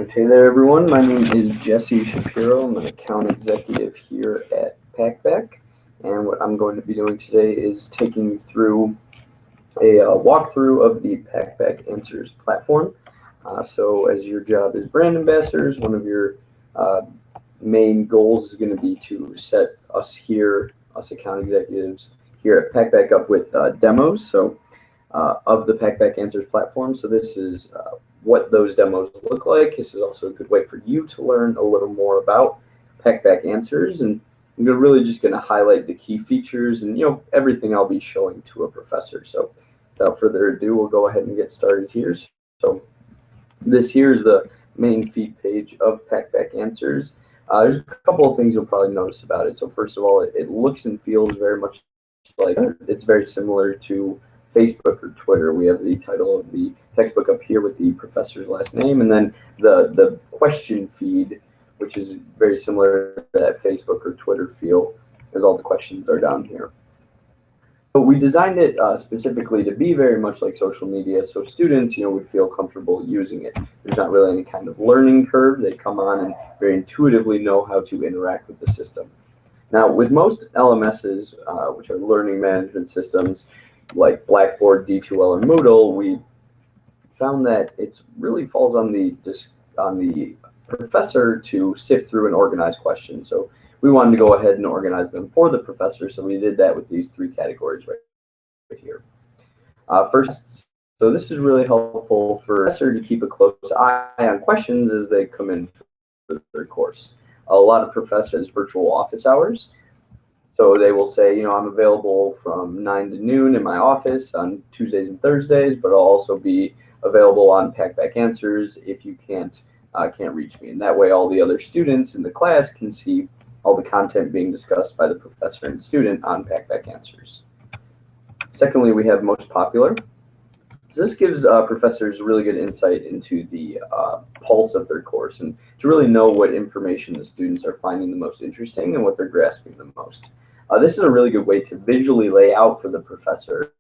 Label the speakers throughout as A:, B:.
A: Hey there, everyone. My name is Jesse Shapiro. I'm an account executive here at Packback, and what I'm going to be doing today is taking you through a walkthrough of the Packback Answers platform. So, as your job as brand ambassadors, one of your uh, main goals is going to be to set us account executives here at Packback up with demos. Of the Packback Answers platform. So this is what those demos look like. This is also a good way for you to learn a little more about Packback Answers, and I'm really just going to highlight the key features and everything I'll be showing to a professor. So without further ado, we'll go ahead and get started here. So this here is the main feed page of Packback Answers. There's a couple of things you'll probably notice about it. So first of all, it looks and feels very much like it's very similar to Facebook or Twitter. We have the title of the textbook up here with the professor's last name, and then the question feed, which is very similar to that Facebook or Twitter feel, as all the questions are down here. But we designed it specifically to be very much like social media, so students, would feel comfortable using it. There's not really any kind of learning curve. They come on and very intuitively know how to interact with the system. Now, with most LMSs, which are learning management systems, like Blackboard, D2L, or Moodle, we found that it really falls on the professor to sift through and organize questions. So we wanted to go ahead and organize them for the professor. So we did that with these three categories right here. First, so this is really helpful for the professor to keep a close eye on questions as they come in for their course. A lot of professors virtual office hours. So they will say, I'm available from 9 to noon in my office on Tuesdays and Thursdays, but I'll also be available on Packback Answers if you can't reach me. And that way all the other students in the class can see all the content being discussed by the professor and student on Packback Answers. Secondly, we have most popular. So this gives professors really good insight into the pulse of their course and to really know what information the students are finding the most interesting and what they're grasping the most. This is a really good way to visually lay out for the professor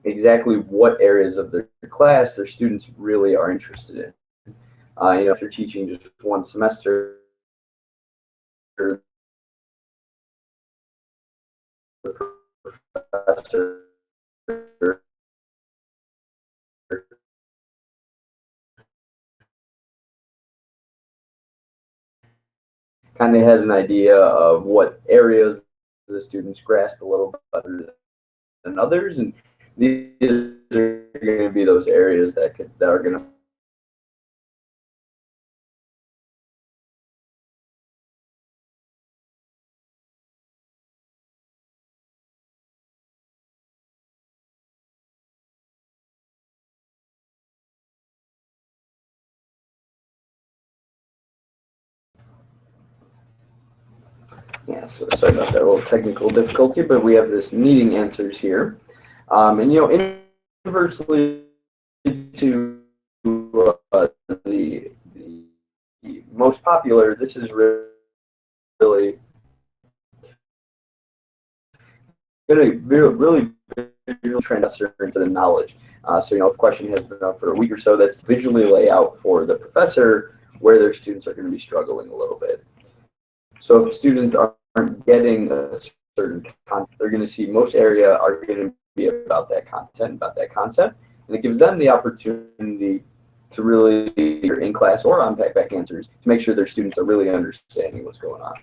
A: exactly what areas of their class their students really are interested in. If you're teaching just one semester, the professor kind of has an idea of what areas the students grasp a little better than others, and these are going to be those areas that are going to Yeah, so sorry about that little technical difficulty, but we have this needing answers here. And inversely to the most popular, this is really going to really visual transfer into the knowledge. So if a question has been up for a week or so, that's visually lay out for the professor where their students are going to be struggling a little bit. So if students aren't getting a certain content, they're going to see most area are going to be about that content, about that concept, and it gives them the opportunity to really, either in class or on Packback Answers, to make sure their students are really understanding what's going on.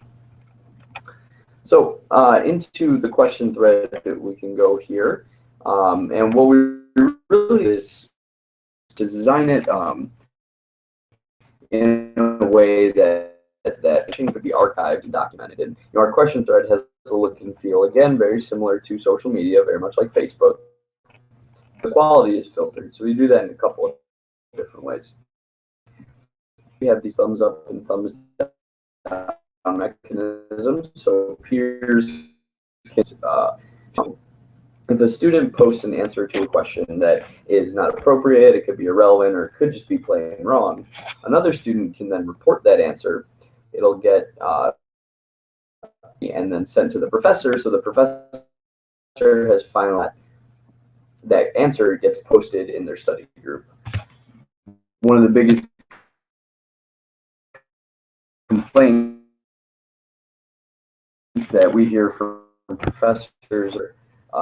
A: So into the question thread that we can go here, and what we really is to design it in a way that question could be archived and documented. And our question thread has a look and feel, again, very similar to social media, very much like Facebook. The quality is filtered, so we do that in a couple of different ways. We have these thumbs up and thumbs down mechanisms, so peers can, if a student posts an answer to a question that is not appropriate, it could be irrelevant, or it could just be plain wrong, another student can then report that answer. It'll get and then sent to the professor, so the professor has finalized that answer, gets posted in their study group. One of the biggest complaints that we hear from professors or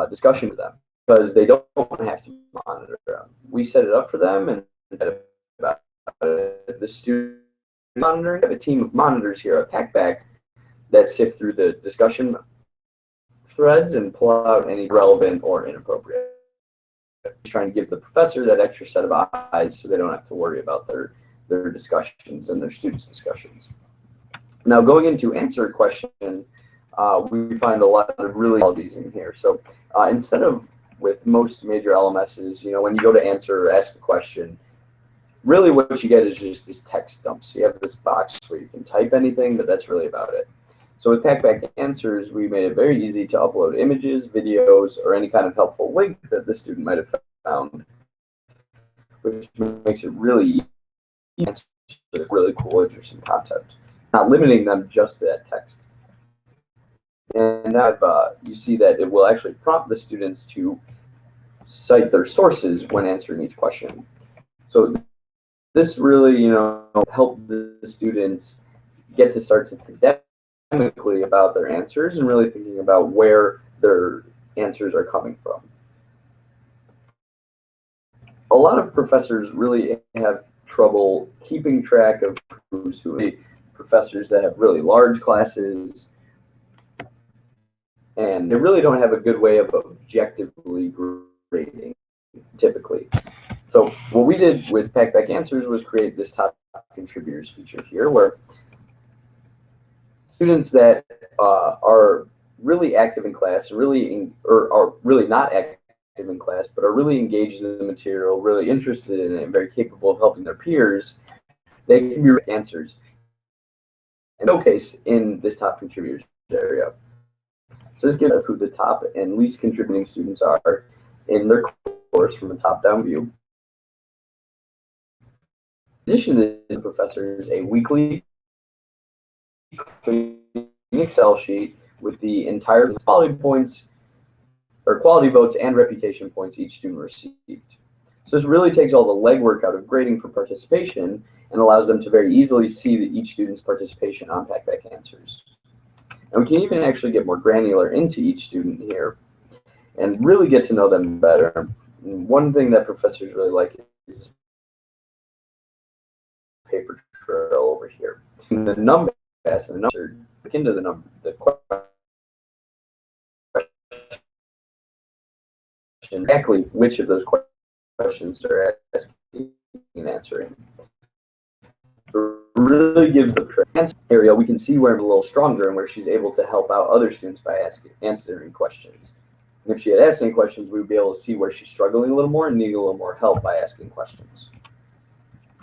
A: discussion with them, because they don't have to monitor them. We set it up for them, and about the student monitoring. We have a team of monitors here at Packback that sift through the discussion threads and pull out any relevant or inappropriate. Trying to give the professor that extra set of eyes so they don't have to worry about their discussions and their students' discussions. Now, going into answer a question, we find a lot of really qualities in here. So instead of with most major LMSs, when you go to answer or ask a question, really what you get is just this text dump. So you have this box where you can type anything, but that's really about it. So with Packback Answers, we made it very easy to upload images, videos, or any kind of helpful link that the student might have found, which makes it really easy to answer really cool, interesting content, not limiting them just to that text. And now you see that it will actually prompt the students to cite their sources when answering each question. So this really, helped the students get to start to think academically about their answers and really thinking about where their answers are coming from. A lot of professors really have trouble keeping track of who's who. Professors that have really large classes, and they really don't have a good way of objectively grading, typically. So what we did with Packback Answers was create this top contributors feature here, where students that are really active in class, or are really not active in class, but are really engaged in the material, really interested in it, and very capable of helping their peers, they can be answers and showcase in this top contributors area. So this gives who the top and least contributing students are in their course from a top-down view. In addition to this, professors a weekly Excel sheet with the entire quality points, or quality votes and reputation points each student received. So this really takes all the legwork out of grading for participation and allows them to very easily see each student's participation on Packback Answers. And we can even actually get more granular into each student here and really get to know them better. And one thing that professors really like is this paper trail over here. In the number pass and the number, look into the question, exactly which of those questions they're asking and answering. It really gives the answer area, we can see where I'm a little stronger and where she's able to help out other students by answering questions. And if she had asked any questions, we would be able to see where she's struggling a little more and needing a little more help by asking questions.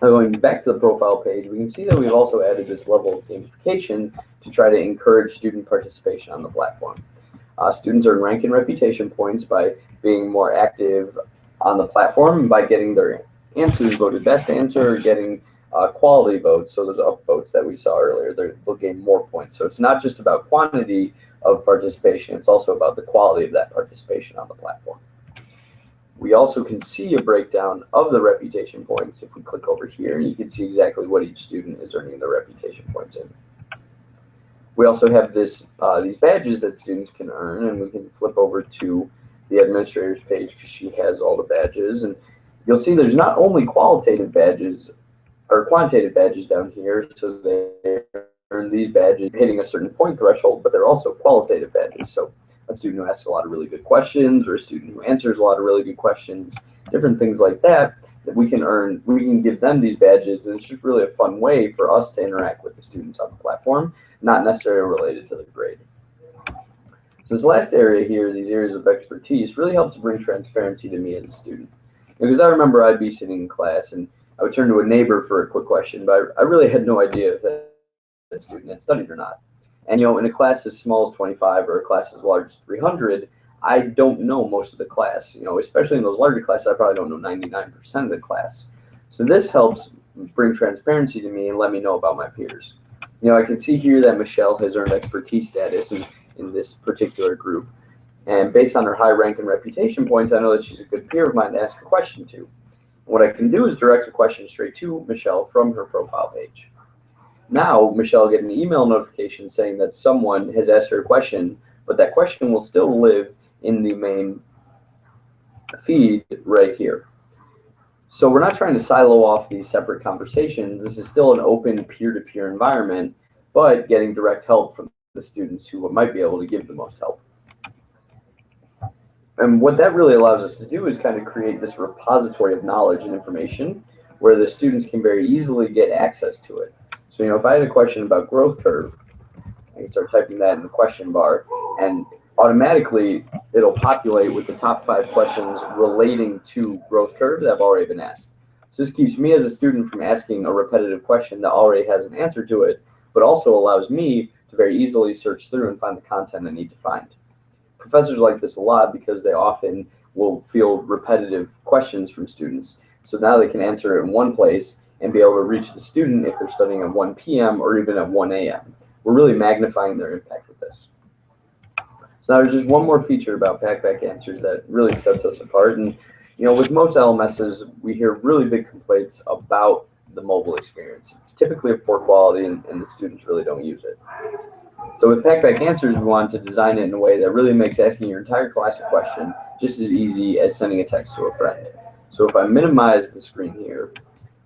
A: Now going back to the profile page, we can see that we've also added this level of gamification to try to encourage student participation on the platform. Students earn rank and reputation points by being more active on the platform and by getting their answers voted best answer, or getting quality votes. So those upvotes that we saw earlier, they'll gain more points. So it's not just about quantity of participation, it's also about the quality of that participation on the platform. We also can see a breakdown of the reputation points. If we click over here, you can see exactly what each student is earning their reputation points in. We also have these badges that students can earn, and we can flip over to the administrator's page because she has all the badges. And you'll see there's not only qualitative badges or quantitative badges down here, so they earn these badges hitting a certain point threshold, but they're also qualitative badges. So a student who asks a lot of really good questions, or a student who answers a lot of really good questions, different things like that, that we can earn, we can give them these badges, and it's just really a fun way for us to interact with the students on the platform, not necessarily related to the grade. So this last area here, these areas of expertise, really helps bring transparency to me as a student. Because I remember I'd be sitting in class and I would turn to a neighbor for a quick question, but I really had no idea if that student had studied or not. And in a class as small as 25 or a class as large as 300, I don't know most of the class. Especially in those larger classes, I probably don't know 99% of the class. So this helps bring transparency to me and let me know about my peers. I can see here that Michelle has earned expertise status in this particular group. And based on her high rank and reputation points, I know that she's a good peer of mine to ask a question to. And what I can do is direct a question straight to Michelle from her profile page. Now, Michelle will get an email notification saying that someone has asked her a question, but that question will still live in the main feed right here. So we're not trying to silo off these separate conversations. This is still an open peer-to-peer environment, but getting direct help from the students who might be able to give the most help. And what that really allows us to do is kind of create this repository of knowledge and information where the students can very easily get access to it. So, if I had a question about growth curve, I can start typing that in the question bar, and automatically it'll populate with the top 5 questions relating to growth curve that have already been asked. So this keeps me as a student from asking a repetitive question that already has an answer to it, but also allows me to very easily search through and find the content I need to find. Professors like this a lot because they often will field repetitive questions from students. So now they can answer it in one place and be able to reach the student if they're studying at 1 p.m. or even at 1 a.m. We're really magnifying their impact with this. So now there's just one more feature about Packback Answers that really sets us apart. And with most LMSs, we hear really big complaints about the mobile experience. It's typically of poor quality, and the students really don't use it. So with Packback Answers, we wanted to design it in a way that really makes asking your entire class a question just as easy as sending a text to a friend. So if I minimize the screen here,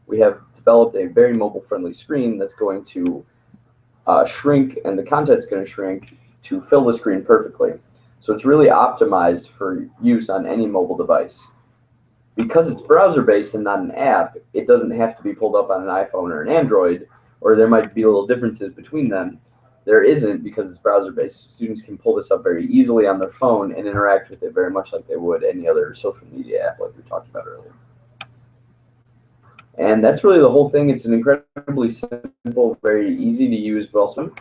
A: we have developed a very mobile-friendly screen that's going to shrink, and the content's going to shrink to fill the screen perfectly. So it's really optimized for use on any mobile device. Because it's browser-based and not an app, it doesn't have to be pulled up on an iPhone or an Android, or there might be little differences between them. There isn't, because it's browser-based. Students can pull this up very easily on their phone and interact with it very much like they would any other social media app like we talked about earlier. And that's really the whole thing. It's an incredibly simple, very easy to use, but also